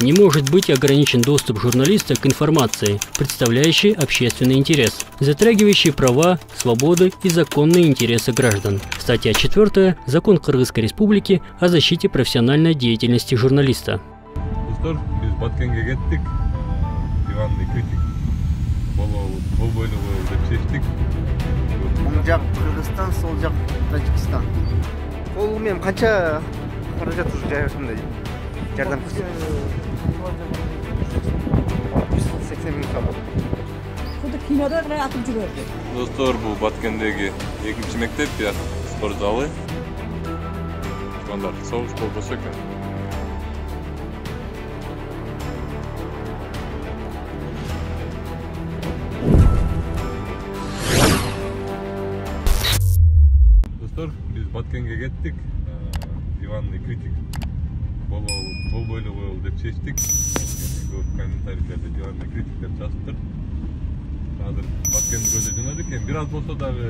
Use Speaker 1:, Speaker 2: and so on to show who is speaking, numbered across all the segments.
Speaker 1: не может быть ограничен доступ журналиста к информации, представляющей общественный интерес, затрагивающей права, свободы и законные интересы граждан. Статья 4. Закон Кыргызской Республики о защите профессиональной деятельности журналиста.
Speaker 2: Оң жақ Кыргызстан, сол жақ Тажикстан. Ол мен қанша қаражат уже жайғашымда жардам көрсетеміз. 180 мың сом.
Speaker 3: Құды кинода қарай атып жүреді.
Speaker 4: Достор, бұл Баткендегі екінші мектеп, спорт залы. Сондар соғыс болбаса екен. Biz Batkent'e gittik. Divanlı kritik bol böyle dep seçtik. Көп комментарийлерде divanlı kritik dep жазыптыр. Hazır Batkent'e böyle жөнөдүк. Biraz болсо дагы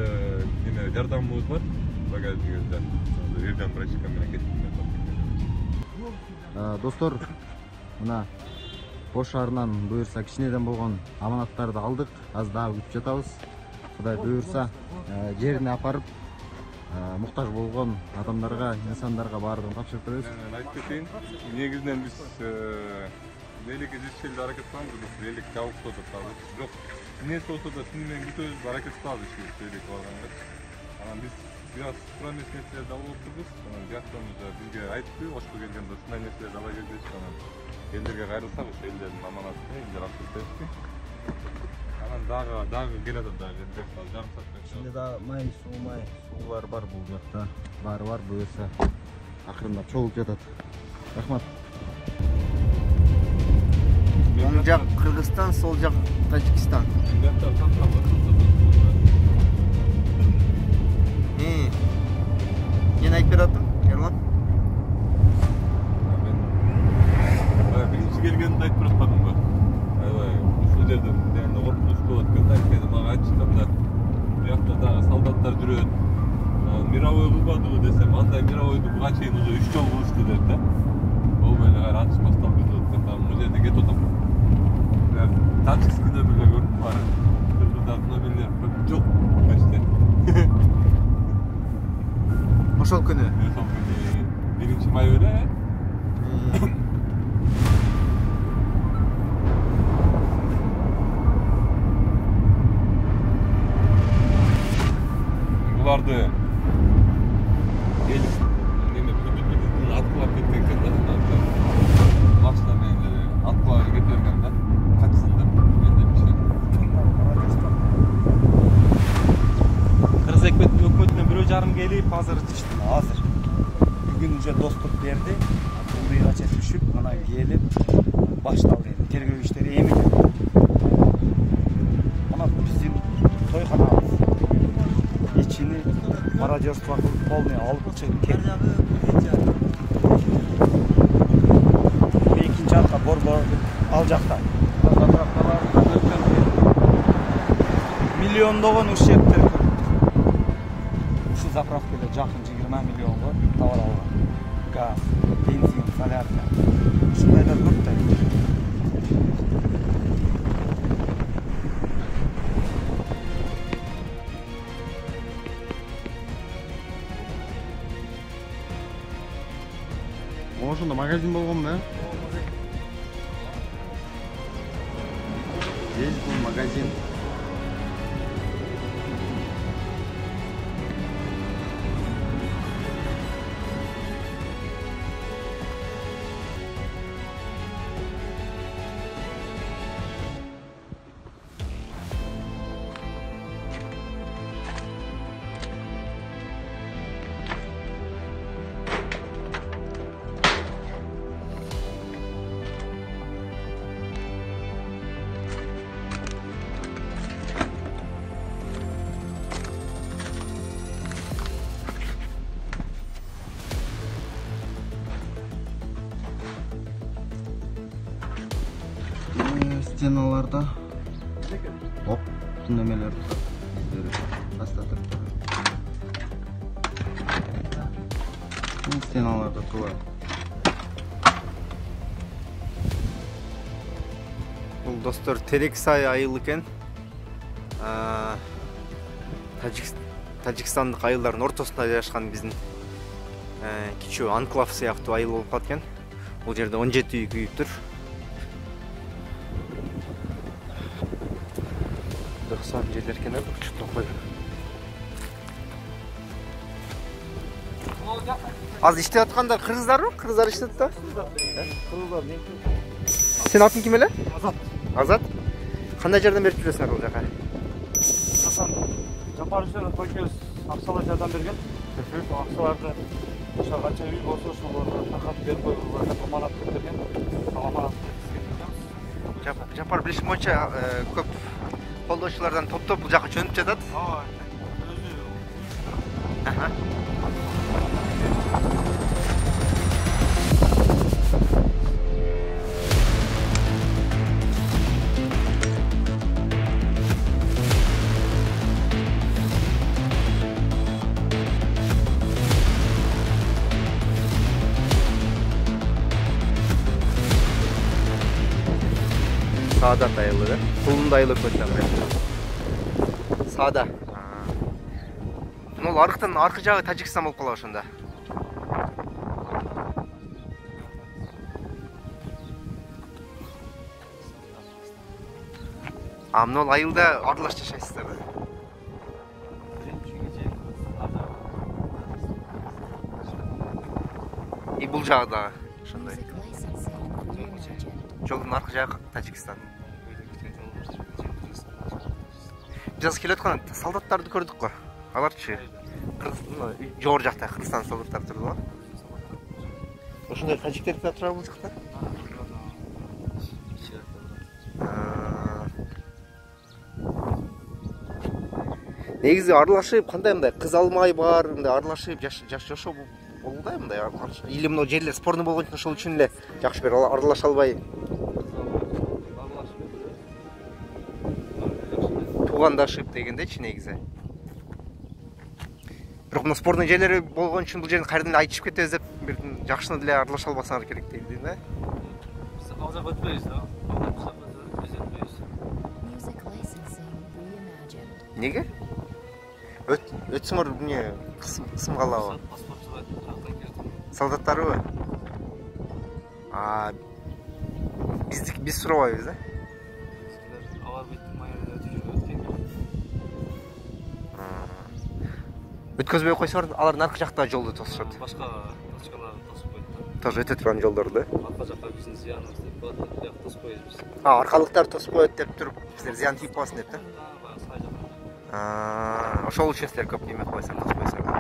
Speaker 4: жардамыбыз бар. Багажникте. Жерден практика менен кеттик.
Speaker 5: Достор, мына Ош шаарынан буюрса кичинеден болгон аманаттарды алдык. Аз дагы күтүп жатабыз. Кудай буюрса жерине апарып muhtaç болған адамдарға, insanlarga барлығын тапшырып беребиз.
Speaker 4: Айтып кетейин, негизинен биз элек изчилде аракет кылабыз, элек жабык болсо да, жок. Эмнеси болсо да сине менен күтөбүз, аракет кылабыз элек барганга. Анан биз biraz sıra meselelerde oluruz. Yaklaşımızda bizge aytты, Oşko gelgende sıra meselelerde ala geldik. Ellerge gayrılsak, ellerin amanatını, eller akıltesti. Дагы келеді дагы
Speaker 5: Şimdi daha may sular бар бұл жақта. Бар бұйырса ақырындап чогулуп жатат. Рахмат.
Speaker 2: Оң жақ Кыргызстан, сол жақ Тажикстан. Нені айтып бератың, Ерлан?
Speaker 4: Birinci gelgенде айтып бератпадым ба. Ушул жерден коркунуч болот экен да, анткени мага айтышканда буякта дагы солдаттар жүрөт. Мировой кылбадыбы десем, андай мировойду буга чейин уже 3 жолу кылышты деп да. Ол менен кайра атыш башталып кетип аткан. Бул жерде кетип атам. Тачкский нөмірлер көрдүм бары. Кыргыздардын нөмірлери жок почти.
Speaker 2: Ошол күнү.
Speaker 4: Ошол күнү 1-май эле. Буларды ел неме бүдүн аткылап кеткен экен да. Машина менен аткылап кетирген да. Качсын деп эндепчи.
Speaker 6: Кыргыз өкмөтүнөн 1,5 келип, азыр бүгүн уже доступ берди. Мыйга чейин түшүп, анан келип башталды. Тергөө иштери эми. Ана биздин тойханабыз. İçini maracasla polni alıp çekti. Bir ikinci hafta bor alacaklar. Milyon doğan uşaklar. Şu zapravkada jakın 20 milyon var. Tavar algan. Gaz, benzin, solyarka. Şunlaylar көп da.
Speaker 5: Ошондо магазин болгонбу? Здесь был магазин. Стеналарда оп түнемелер тастатып стеналарда турат.
Speaker 2: достор Терексай айыл экен. Тажикстандык айылдардын ортосунда жайгашкан биздин кичүү анклав сыяктуу айыл болуп калат экен. Бул жерде 17 үй күйүптүр. 90 жерлер экен да, күчүктөн койгон. Az иштеп аткандар кыргыздарбы? Кыргыздар иштеп да? Кыргыздар. Сен атың ким эле?
Speaker 6: Азат.
Speaker 2: Азат. Кандай жардам берип жүрөсүңөр бул жака?
Speaker 6: Жапар үчүн Токиос акчалай жардам берген. Акчаларды ошо канча үй болсо ошолорго такат берип койгонго аманат берген. Аманат.
Speaker 2: Жапар билишим боюнча көп колдоочулардан топтоп бул жака чөнүп жатат. Өзү. Saadat ayılı da. Kulunda ayılı koyacağım ben. Sağda. Nol arıqtan arqı jağı Tacikistan bolup kala ошондо. Nol ayılda aralaş жашайсыздарбы? Бул жагы да ошондой. Жолдун аркы жагы Тажикстан. Биз келе аткан солдаттарды көрдүк го. Аларчы жогору жакта Кыргызстан солдаттары турду го. Ошондой тажиктер да турабы бул жакта? Негизи аралашып, кандай кыз алмай бар, мындай аралашып жашоо болууда мындай. Или мына жерлер спорный болгон үчүн ошол үчүн эле жакшы бир аралаша албай. Тугандашып дегендечи негизи. Бирок мына спорный жерлери болгон үчүн бул жерден кайрадан айтышып кетебиз деп бир жакшыны деле аралаша албасаңар керек дейт да.
Speaker 6: Ал жака өтпөйбүз да.
Speaker 2: Неге? Өтсөңөр эмне кысым калабы? Солдаттарбы? Биз сурабайбыз да? Өткөзбөй койсоңор алардын аркы жактагы жолду тосушат.
Speaker 6: Башка точкаларды тосуп коет.
Speaker 2: Тоже өтө турган жолдорду.
Speaker 6: Арка жакка биздин зыяныбыз деп коет, бирок тосуп койбуз биз.
Speaker 2: Аркалыктар тосуп коет деп туруп, силер зыян тийип калсын деп да? Ошол үчүн силер көп неме койсоң, тосуп койсоңор.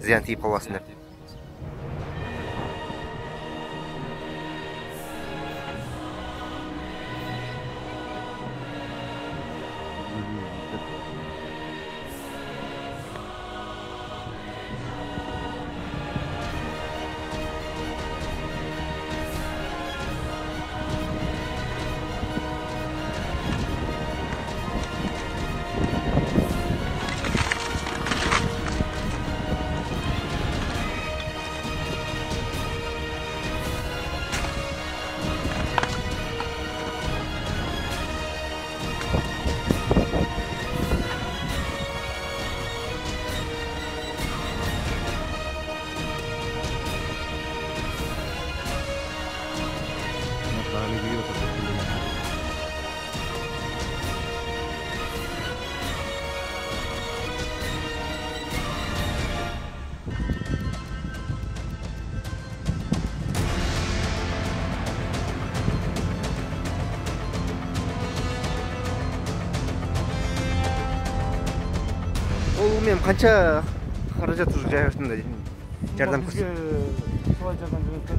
Speaker 2: Зыян тийип калбасын деп. Мен канча каражат уже жайгашында жардам көрсөтүп.
Speaker 6: Солай жардам берген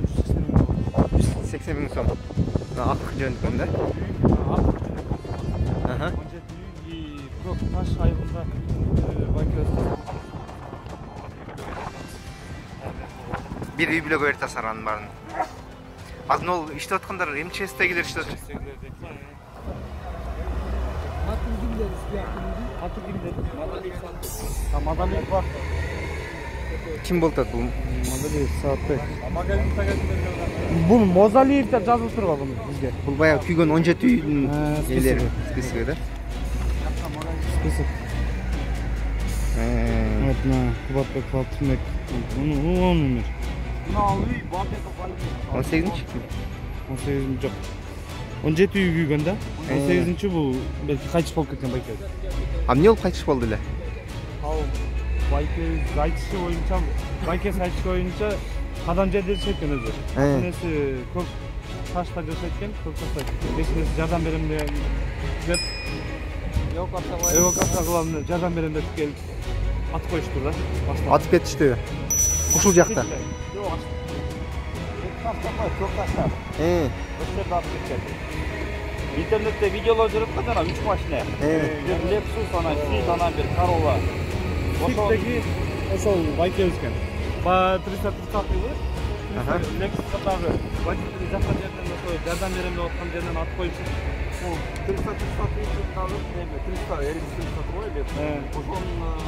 Speaker 2: 180 миң сом. Акыркы жөнөткөн да? Аха.
Speaker 6: 17 үй и бирок таш айылында
Speaker 2: бир үй бүлөгө берип тасарганын баарын. Азыр ол иштеп аткандар МЧСтегилер иштеп атат.
Speaker 6: Маданбек бар.
Speaker 2: Ким болуп атат бул?
Speaker 6: Мазалиев Саатбек. Бул Мозалиев деп жазылып турбу бул бизге.
Speaker 2: Бул баягы күйгөн 17 үйдүн элери списоги да.
Speaker 6: Список. Вот на Кубатбек Фалтимек. Он умер.
Speaker 2: 18-чи?
Speaker 6: 18 жок. 17 үй күйгөн да. 18-чи бул белки кайтыш болуп кеткен байке.
Speaker 2: А эмне болуп кайтыш болду эле?
Speaker 6: Ал байке айтышы боюнча, байке айтышы боюнча кадам жерде жашайт өзү. Анеси көп ташта жашайт экен, көп ташта. Бешинеси жардам берем деп эвакуация кылам деп жардам берем деп келип атып коюшту да.
Speaker 2: Атып кетиштү. Ушул жакта.
Speaker 7: İnternette videolar görüp kadar 3 başına. Bir Lexus ana, Fit ana, bir Corolla.
Speaker 6: Fit'teki ошол байке өскөн. Ба 330 yılı. Lexus катары. Байке жакка жерден ошо жардам берем деп аткан жерден атып коюп.
Speaker 7: Bu 330 kalып, 300 erik 300 koy деп. Ошон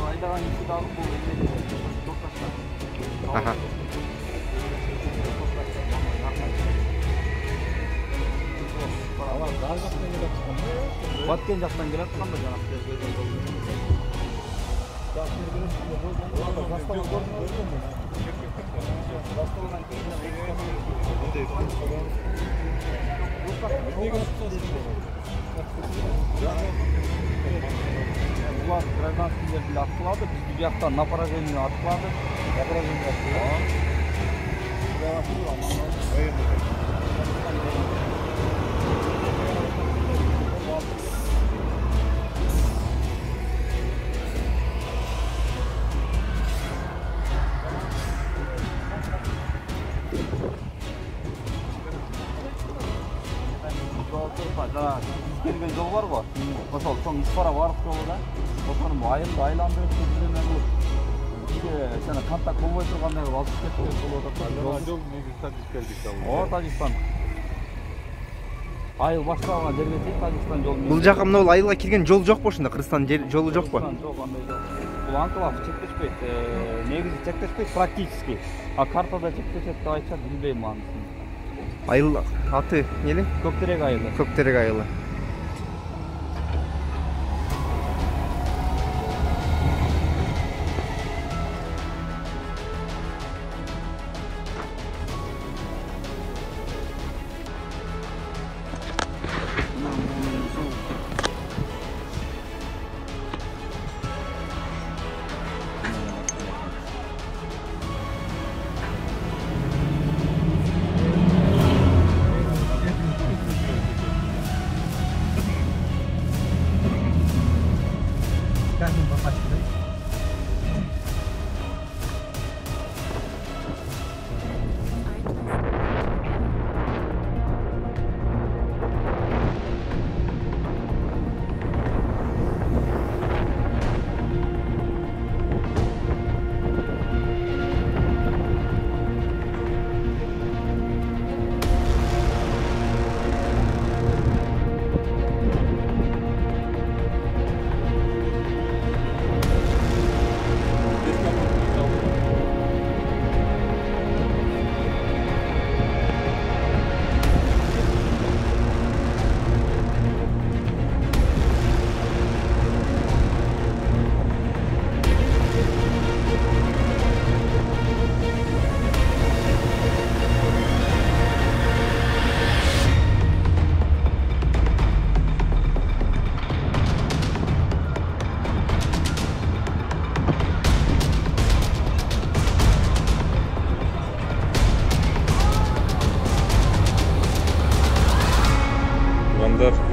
Speaker 7: айдаган киши дагы бул токташкан.
Speaker 2: Аха.
Speaker 7: Баткен жактан келе аткан да жанагы. Булар гражданскийлерди аткылады, биз бу жактан на поражение аткылады. Келген жол бар го. Ошол чоң ишпара барып жолу да. Ошону айылды айландырып жүргөндөн бул бизге жана контакт болбой тургандай кылып алып кеткен болуп атат.
Speaker 4: Жол негизи Таджикстан.
Speaker 7: О, Тажикстан. Айыл башталган жерге чейин Тажикстан жолу.
Speaker 2: Бул жака мына бул айылга кирген жол жокпу ошондо? Кыргызстан жолу жокпу?
Speaker 7: Жок, андай жок. Бул анклав чектешпейт. Негизи чектешпейт практически. А картада чектешет деп айтышат, билбейм анысын.
Speaker 2: Айыл аты эмне?
Speaker 7: Көктерек айылы.
Speaker 2: Көктерек айылы.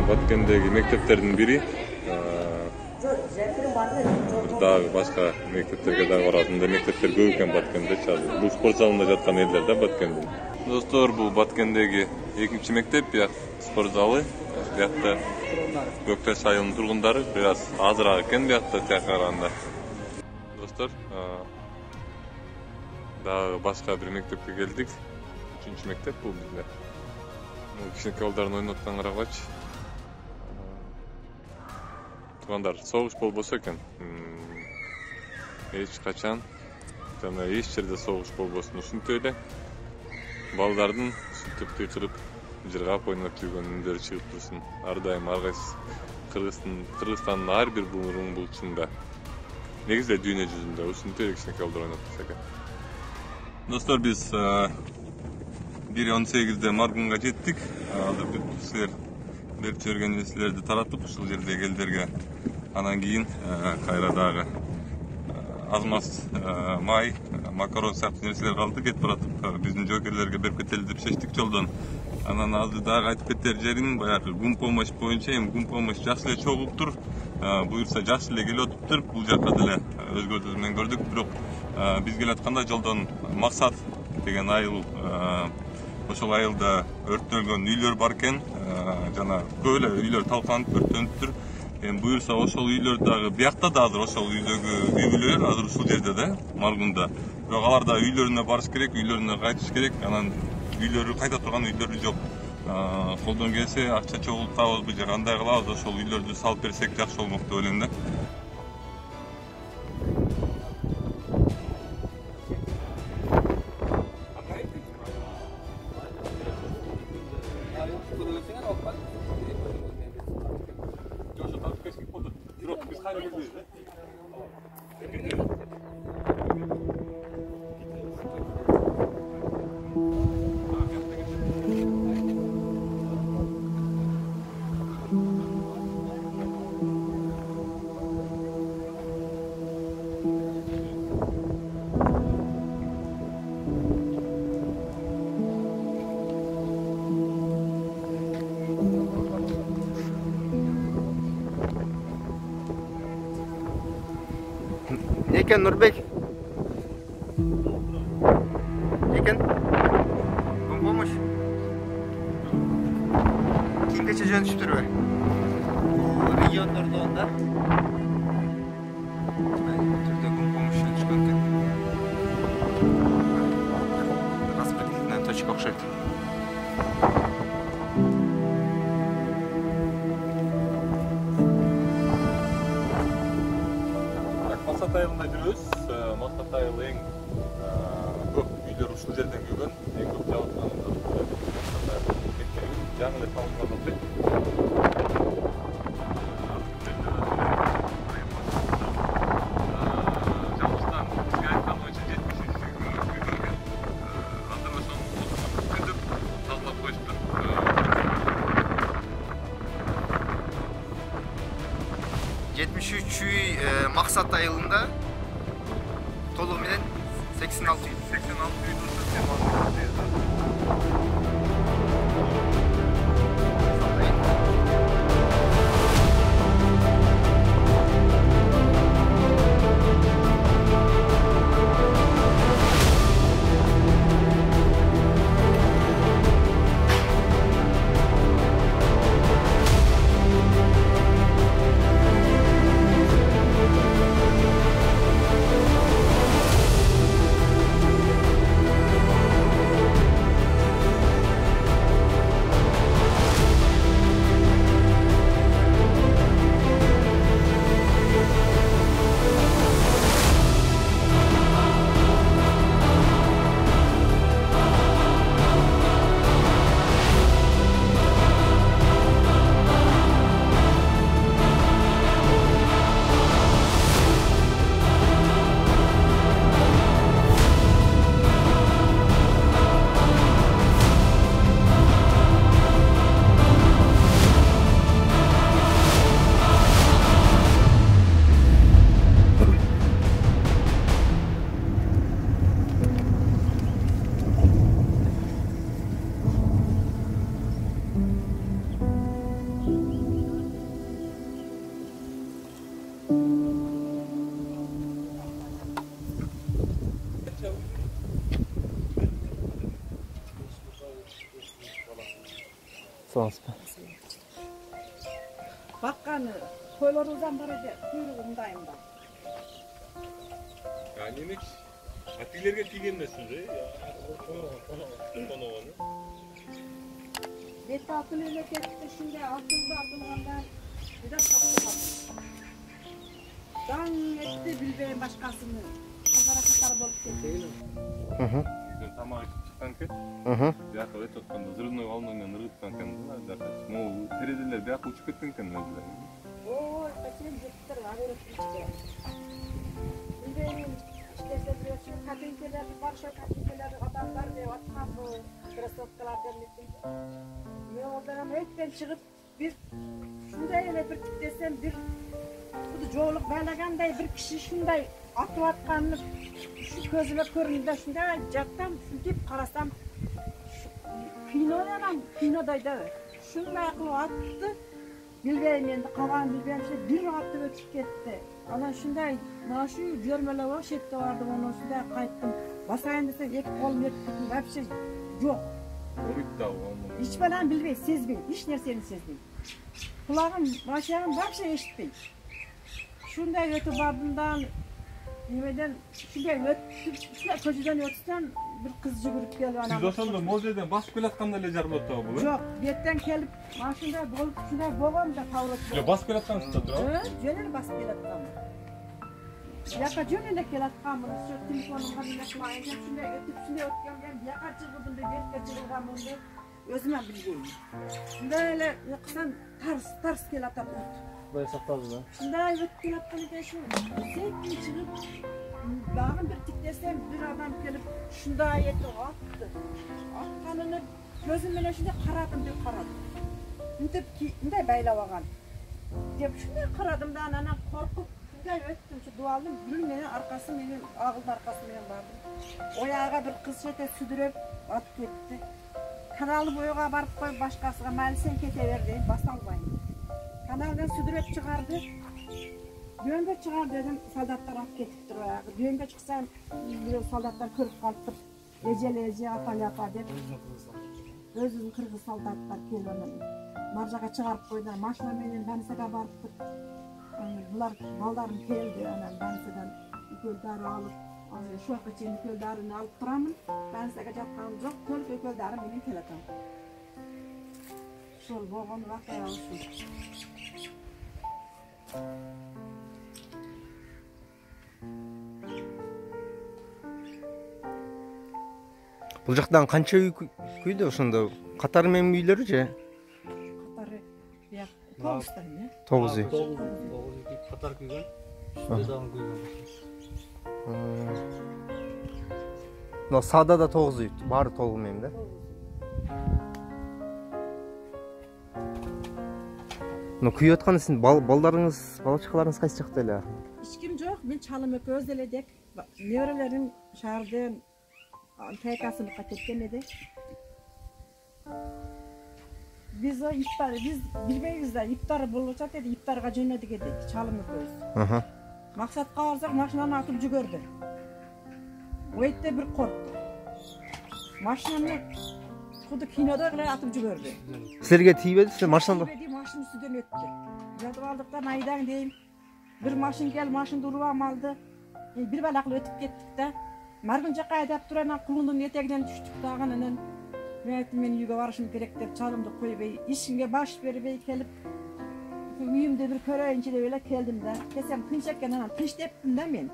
Speaker 4: Баткендеги мектептердин бири. Дагы башка мектептерге дагы барат. Мындай мектептер көп экен Баткендечи азыр. Бул спорт залында жаткан элдер да Баткендин. Достор, бул Баткендеги экинчи мектеп, бияк спорт залы. Биякта Көкташ айылынын тургундары бир аз азыраак экен биякта тияка караганда. Достор, дагы башка бир мектепке келдик. 3-үчү мектеп бул бизде. Кичинекей балдардын ойноп атканын карагачы. Туугандар, согуш болбосо экен. Эч качан жана эч жерде согуш болбосун ушинтип эле балдардын ушинтип кыйкырып жыргап ойноп жүргөн үндөрү чыгып турсун. Ар дайым ар кайсы Кыргызстандын ар бир буурун булчунда негизи дүйнө жүзүндө ушинтип эле кичинекей балдар ойноп турса экен. Достор, биз 1:18 Маргунга жеттик. Азыр силер берип жиберген нерселерди таратып ушул жердеги элдерге, анан кийин кайра дагы аз-маз май, макарон сыяктуу нерселер калды, кетип баратып биздин жоокерлерге берип кетели деп чечтик жолдон. Анан азыр дагы айтып кетер жерим баягы гум помощь боюнча, эми гум помощь жакшы эле чогулуптур, буюрса жакшы эле келип атыптыр. Бул жакка деле өзгөртүү менен көрдүк, бирок биз келатканда жолдон Максат деген айыл, ошол айылда өрттөлгөн үйлөр бар экен, жана көп эле үйлөр талканып өрттөнүптүр. Эми буюрса ошол үйлөр дагы биякта да азыр ошол үйдөгү үй бүлөлөр азыр ушул жерде да, Маргунда. Бирок алар да үйлөрүнө барыш керек, үйлөрүнө кайтыш керек. Анан үйлөрү кайта турган үйлөрү жок. Колдон келсе акча чогултабызбы же кандай кылабыз, ошол үйлөрдү салып берсек жакшы болмок деп ойлойм да.
Speaker 2: Ekan Nurbek? Ekan? Gum pomosh? Kiyimgacha jo'natishib turibdi. Bu regionlarda onda turda gum pomosh jo'natishgan ekan. Распределительная точка o'xshaydi.
Speaker 4: Максат айылында жүрөбүз. Максат айылы эң көп үйлөр ушул жерден күйгөн, эң көп жабылган. Жаңы эле салынган болчу. Жабылышдан бизге айткан боюнча 73 күн күйгөн. Азыр ошону күтүп тазалап коюштур.
Speaker 2: 73 үй Максат айылында толугу менен 86 үй.
Speaker 4: 86 үй турса,
Speaker 6: Саламатсызбы?
Speaker 3: Бакканы тойлорубуздан бара күйрүгүндайм да.
Speaker 4: немечи? Атилерге тийген эмессиз, коногону.
Speaker 3: Бет алтын мемлекеттик ишинде атылганда бир саптап. Заң этти билбейм башкасыны. Кара катар болуп кетти.
Speaker 4: Үйдөн тамак ичип чыккан экен. Бияка өтүп атканда взрывной волнойнан ыргыткан экен да. Могу терезелер бияка учуп кеткен экен өзү.
Speaker 3: Ой, качан жеттер, аверип билбейм. İşte kadınlar, başka kadınlar, adamlar ve atkan bu kresotkalardan ettim. Ne oradan etten çıkıp bir şunday öyle bir desem bir bu çoğuluk bağlaganday bir kişi şunday atıp atkanını şu gözüme göründü şunday jattam şuntip karasam kinodaydı. Şunday kılıp attı. Bilbeyim endi kalan bilbeyim bir attı ötüp ketti. Ana şunday naşı görmele var şekte vardım onu şunday kayıttım. Basayın desem iki kolum yettim. Hepsi yok. Hiç falan bilbey, sezbey. Hiç nerseni sezbey. Kulağım, başağım hepsi eşitbey. Şunday ötüp ardından yemeden şunday ötüp, şunday köşeden ötüsem bir kızcı görüp geliyor.
Speaker 4: Siz oşonda mozeden basıp kelatganda ele jarылып атабы бул?
Speaker 3: Yok, yetten gelip maşında bolup şunday boğam da kavrat.
Speaker 4: Yo basıp kelatgansızda turabı?
Speaker 3: Jönel basıp kelatgam. Yaka jönel kelatgam bunu şu telefonum kabinetmayın. Şunday ötüp şunday ötgem ben yaka çırgıdım da berke çırgıgam onu özüme bilgeyim. Şunday öyle yaksan tars kelatab ötüp.
Speaker 6: Böyle saktadı da.
Speaker 3: Şunday ötüp kelatgan eken şu. Zevkli çıkıp dağın bir tiklersem bir adam gelip şunday etti attı. Atkanını gözümle şunday karadım bir karadım. Üntüp ki, üntüp baylavagan. Dep şunday karadım da ana korkup şunday öttüm şu dualım. Gülüm menen arkası menen ağıldı arkası menen bardım. Oyağa bir kız şete südürüp atıp ketti. Kanalı boyuğa barıp koy başkasıga mayli sen ketever deyip basalbayın. Kanaldan südürüp çıkardı. Düğünge çıkar dedim, soldatlar alıp ketiptir oyağı. Düğünge çıksam, soldatlar kırıp kalıptır. Ece yapa dep. Özünün kırgız soldatlar kelip marjaga çıkarıp koydular. Maşina menen Banisaga barıptır. Bular baldarım keldi, Banisadan üköldari alıp, şu vaka çeyin üköldarini alıp turamın. Banisaga jatkanım jok, tölk üköldari menen kelatam. Şol boğan vakaya olsun.
Speaker 2: Бұл жақтан қанша үй күйді ошондо? Катары менен үйлөрү же?
Speaker 3: Катары бияк 9 тane.
Speaker 2: 9 үй.
Speaker 1: 9 қатар күйген, үстінде дағын күйген.
Speaker 2: Мына саада да 9 үй, баары толугу менен да. Но күйүп атканда сиздин балдарыңыз, бала-чакаларыңыз кайсы жакта эле?
Speaker 3: Hiç kim yok, ben çalım ököz eledek. Nevrelerim şarden TK'sılıkka ketken edi. Biz o iftar, biz bilmeyiz de iftar bulacak dedi, iftarga jönödük edik, çalım ököz. Maksatqa barsak maşinаны atıp jügördü. O ette bir korktu. Maşinаны kudu kinoda gıla atıp jügördü.
Speaker 2: Sizlerge тийбеди, siz maşinada?
Speaker 3: Тийбеди, maşin üstüden öttü. Yatıp aldıktan aydan deyim. Bir maşin gel, maşin durup aldı. Bir balaklı ötüp kettik de. Margınca kaydap durana kulunun eteğinden düştük dağınının. Men uyga barışım gerek dep çalımdı koybey, işimge baş veribey kelip uyumda bir köreyinçe de öyle keldim de. Kesem tınçakken anam tınç deptim de men.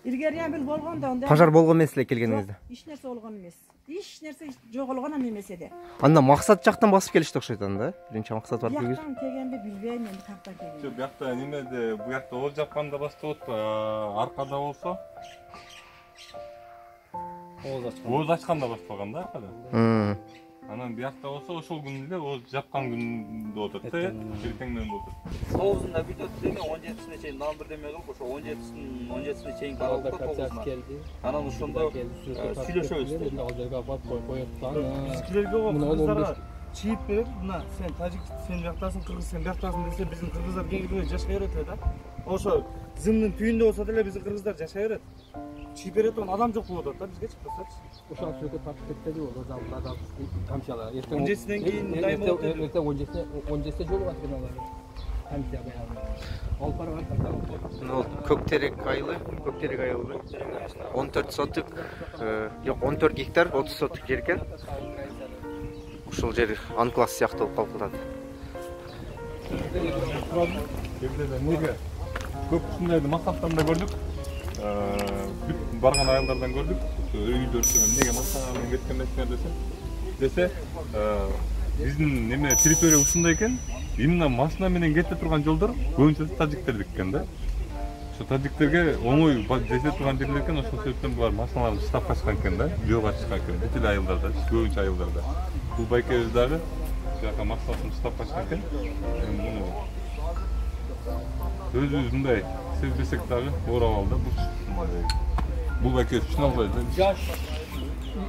Speaker 3: İlgeriyen bir bolğanda onda.
Speaker 2: Пожар болгон эмес эле келгениңизде.
Speaker 3: Hiç nerse olğan emес. Hiç nerse жоголгон эмес эде.
Speaker 2: Анда максат жактан басып келишти окшойт анда. Биринчи максат бар келген.
Speaker 3: Яктан келгенди билбейм енді кактан келген.
Speaker 4: Şu buyakta nimede, buyakta oz japkanda bastı arkada olsa oz açkanda bastırganda arkada. Anan buyakta olsa oşol günde oz japkan günde oturdu. Ertengden oturdu.
Speaker 7: 9'unda bitiyordu değil mi? 17'sine çeyin, daha bir demeye kalk. 17'sine çeyin kaldı da 9'una. Anan uşunda süleşiyoruz.
Speaker 6: Bizkilerge o kırgızlara çiğip verip, buna sen Tacik, sen yaktasın, Kırgız sen yaktasın dese bizim Kırgızlar gengiline yaşayır ötüyor da. Oşo zımnın tüyünde olsa da bizim Kırgızlar yaşayır ötüyor. Çiğip verip de adam çok buldu da bizge çıkmasak.
Speaker 8: Uşaq sürüke tartып кетти ол да тамчалар.
Speaker 6: Öncesinden keyin daim oldu.
Speaker 8: Ertең 17'de жол бар екен алар. Тамча баягы. Алып барган тамча.
Speaker 2: Көктерек айылы 14 сотық, жоқ 14 гектар, 30 сотық жер екен. Ушул жер анклас сыяктуу болуп калып атат.
Speaker 4: Неге? Көп ушундайды максаттарында көрдүк. барган айылдардан көрдүк. Үйлөрдө эмнеге машина менен кеткен десе, биздин неме территория ушундай экен. Именно машина менен кете турган жолдор көбүнчөсү тажиктердик экен да. Ошо тажиктерге оңой жете турган жерлер экен, ошол себептен булар машиналарды штаб качкан экен да, жолго чыккан экен. Бүт эле айылдарда, көбүнчө айылдарда. Бул байкебиз дагы жака машинасын штаб качкан экен. Муну өзүбүз мындай сезбесек дагы оорап алды. Бул байкебиз чын албайбыз.
Speaker 8: Жаш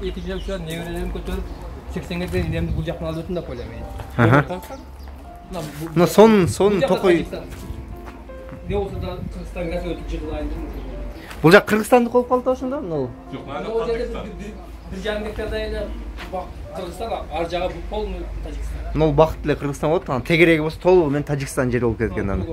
Speaker 8: эки жыл өтүп, неберелерин көтөрүп 80-ге дейин илемди бул жактан алып өттүм деп ойлойм.
Speaker 2: Мына сон токой.
Speaker 8: Не болсо да Кыргызстанга өтүп жыгылайын.
Speaker 2: Бул жак Кыргызстандык болуп калды ошондо?
Speaker 4: Жок,
Speaker 8: Ал жерде 1,5 гектардай эле Кыргызстан, ар жагы полный Тажикстан.
Speaker 2: Бакыт эле Кыргызстан болот. Тегереги болсо толугу менен Тажикстан жери болуп кеткен.